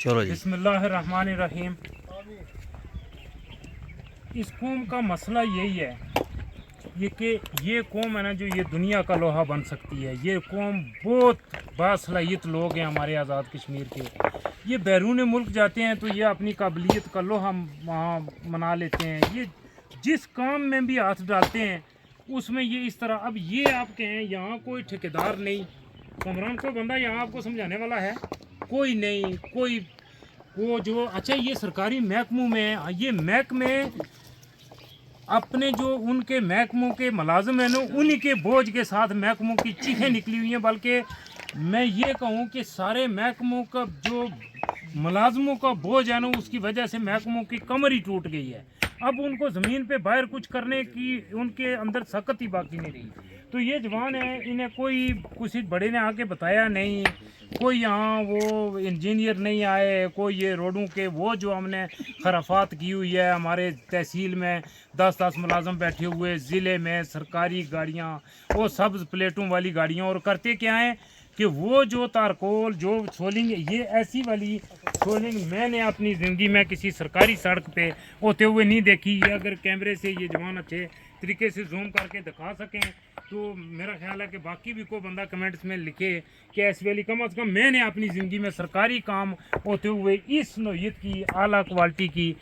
चलो जी। बिस्मिल्लाहिर्रहमानिर्रहीम। इस कौम का मसला यही है ये कि ये कौम है ना, जो ये दुनिया का लोहा बन सकती है। ये कौम बहुत बासलाहियत लोग हैं हमारे आज़ाद कश्मीर के। ये बैरून मुल्क जाते हैं तो ये अपनी काबिलियत का लोहा वहाँ मना लेते हैं। ये जिस काम में भी हाथ डालते हैं उसमें ये इस तरह। अब ये आप कहें यहाँ कोई ठेकेदार नहीं, कमरान कोई बंदा यहाँ आपको समझाने वाला है कोई नहीं, कोई वो जो अच्छा ये सरकारी महकमों में, ये महकमे अपने जो उनके महकमों के मुलाजिम हैं ना, उन्हीं के बोझ के साथ महकमों की चीखें निकली हुई हैं। बल्कि मैं ये कहूँ कि सारे महकमों का जो मुलाजमों का बोझ है ना, उसकी वजह से महकमों की कमर ही टूट गई है। अब उनको ज़मीन पे बाहर कुछ करने की उनके अंदर सकत ही बाकी नहीं रही। तो ये जवान है, इन्हें कोई किसी बड़े ने आके बताया नहीं, कोई यहाँ वो इंजीनियर नहीं आए, कोई ये रोडों के वो जो हमने खराफात की हुई है हमारे तहसील में 10-10 मुलाजम बैठे हुए, ज़िले में सरकारी गाड़ियाँ, वो सब्ज़ प्लेटों वाली गाड़ियाँ, और करते क्या हैं कि वो जो तारकोल जो सोलिंग, ये ऐसी वाली सोलिंग मैंने अपनी ज़िंदगी में किसी सरकारी सड़क पे होते हुए नहीं देखी। ये अगर कैमरे से ये जवान अच्छे तरीके से जूम करके दिखा सकें तो मेरा ख्याल है कि बाकी भी कोई बंदा कमेंट्स में लिखे कि ऐसी वाली कम अज़ कम मैंने अपनी ज़िंदगी में सरकारी काम होते हुए इस नौयत की आला क्वालिटी की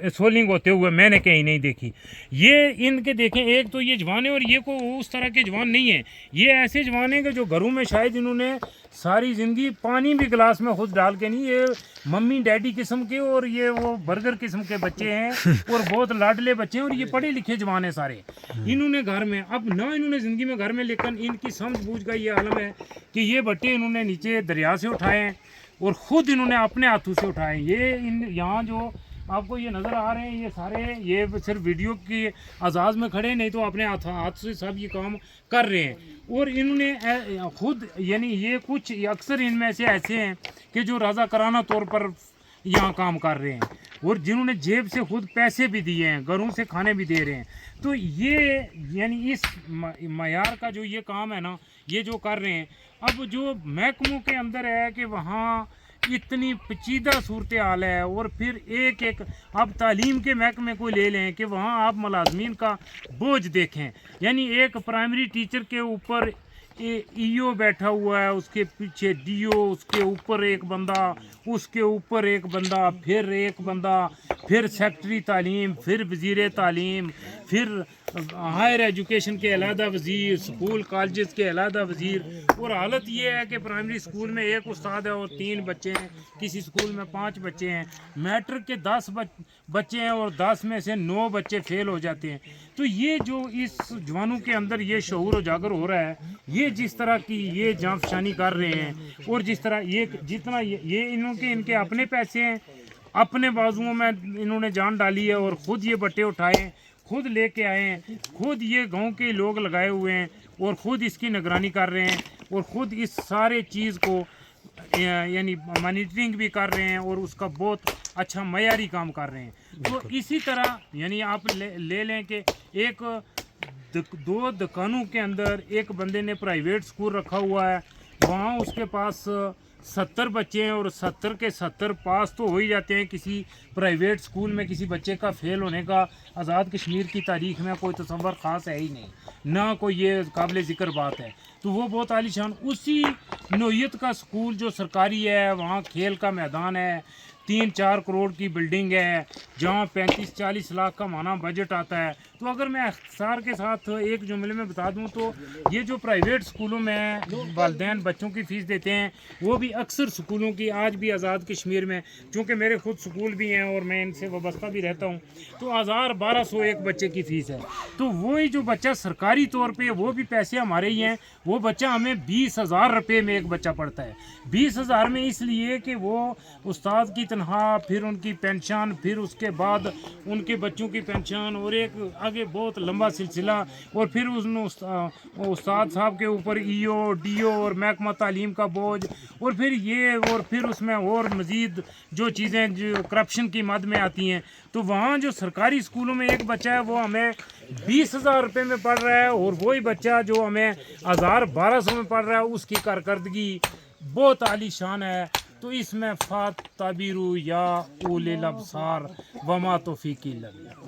सोलिंग होते हुए मैंने कहीं नहीं देखी। ये इनके देखें, एक तो ये जवान है और ये को उस तरह के जवान नहीं है। ये ऐसे जवान हैं कि जो घरों में शायद इन्होंने सारी ज़िंदगी पानी भी गिलास में खुद डाल के नहीं, ये मम्मी डैडी किस्म के और ये वो बर्गर किस्म के बच्चे हैं और बहुत लाडले बच्चे हैं, और ये पढ़े लिखे जवान हैं सारे। इन्होंने घर में अब ना इन्होंने ज़िंदगी में घर में, लेकिन इनकी समझ बूझ का ये आलम है कि ये बट्टे इन्होंने नीचे दरिया से उठाए हैं और ख़ुद इन्होंने अपने हाथों से उठाए हैं। ये इन यहाँ जो आपको ये नज़र आ रहे हैं ये सारे, ये सिर्फ वीडियो की आज़ाद में खड़े, नहीं तो अपने हाथ से सब ये काम कर रहे हैं। और इन्होंने खुद यानी ये कुछ अक्सर इनमें से ऐसे हैं कि जो रज़ाकाराना तौर पर यहाँ काम कर रहे हैं और जिन्होंने जेब से खुद पैसे भी दिए हैं, घरों से खाने भी दे रहे हैं। तो ये यानी इस मयार का जो ये काम है ना, ये जो कर रहे हैं। अब जो महकमों के अंदर है कि वहाँ इतनी पेचीदा सूरत हाल है, और फिर एक एक आप तालीम के महकमे को ले लें कि वहाँ आप मुलाजमीन का बोझ देखें। यानी एक प्राइमरी टीचर के ऊपर ईओ बैठा हुआ है, उसके पीछे डीओ, उसके ऊपर एक बंदा, उसके ऊपर एक बंदा, फिर एक बंदा, फिर सेक्रेटरी तालीम, फिर वज़ीर तालीम, फिर हायर एजुकेशन के अलहदा वज़ीर, स्कूल कॉलेज के अलहदा वज़ीर। और हालत ये है कि प्राइमरी स्कूल में एक उस्ताद है और 3 बच्चे हैं, किसी स्कूल में 5 बच्चे हैं, मैट्रिक के 10 बच्चे हैं और 10 में से 9 बच्चे फेल हो जाते हैं। तो ये जो इस जवानों के अंदर ये शऊर उजागर हो रहा है, ये जिस तरह की ये जांफशानी कर रहे हैं, और जिस तरह ये जितना ये इनके अपने पैसे हैं, अपने बाजुओं में इन्होंने जान डाली है और ख़ुद ये बट्टे उठाए, खुद लेके आए हैं, खुद ये गांव के लोग लगाए हुए हैं और ख़ुद इसकी निगरानी कर रहे हैं, और ख़ुद इस सारे चीज़ को यानी मॉनिटरिंग भी कर रहे हैं और उसका बहुत अच्छा मयारी काम कर रहे हैं। तो इसी तरह यानी आप ले लें कि एक 2 दुकानों के अंदर एक बंदे ने प्राइवेट स्कूल रखा हुआ है, वहाँ उसके पास 70 बच्चे हैं और 70 के 70 पास तो हो ही जाते हैं। किसी प्राइवेट स्कूल में किसी बच्चे का फेल होने का आज़ाद कश्मीर की तारीख में कोई तस्वर ख़ास है ही नहीं, ना कोई ये काबिल ज़िक्र बात है। तो वो बहुत आलीशान उसी नौयत का स्कूल जो सरकारी है, वहाँ खेल का मैदान है, 3-4 करोड़ की बिल्डिंग है, जहाँ 35-40 लाख का माना बजट आता है। तो अगर मैं अख्तिसार के साथ एक जुमले में बता दूं तो ये जो प्राइवेट स्कूलों में वालिदैन बच्चों की फ़ीस देते हैं, वो भी अक्सर स्कूलों की आज भी आज़ाद कश्मीर में, चूँकि मेरे खुद स्कूल भी हैं और मैं इनसे वाबस्ता भी रहता हूँ, तो 1000-1200 एक बच्चे की फ़ीस है। तो वही जो बच्चा सरकारी तौर पर, वो भी पैसे हमारे ही हैं, वो बच्चा हमें 20,000 रुपये में एक बच्चा पढ़ता है। 20,000 में इसलिए कि वो उस्ताद की तनख्वाह, फिर उनकी पेंशन, फिर उसके बाद उनके बच्चों की पेंशन, और एक आगे बहुत लंबा सिलसिला, और फिर उस्ताद साहब के ऊपर ईओ डीओ और महकमा तालीम का बोझ, और फिर ये, और फिर उसमें और मज़ीद जो चीज़ें जो करप्शन की मद में आती हैं। तो वहाँ जो सरकारी स्कूलों में एक बच्चा है वो हमें 20,000 रुपये में पढ़ रहा है, और वही बच्चा जो हमें 1000-1200 में पढ़ रहा है, उसकी कारकर्दगी बहुत आलीशान है। تو اس میں فات تعبیرو یا اول الابصار وما توفیقی الا باللہ.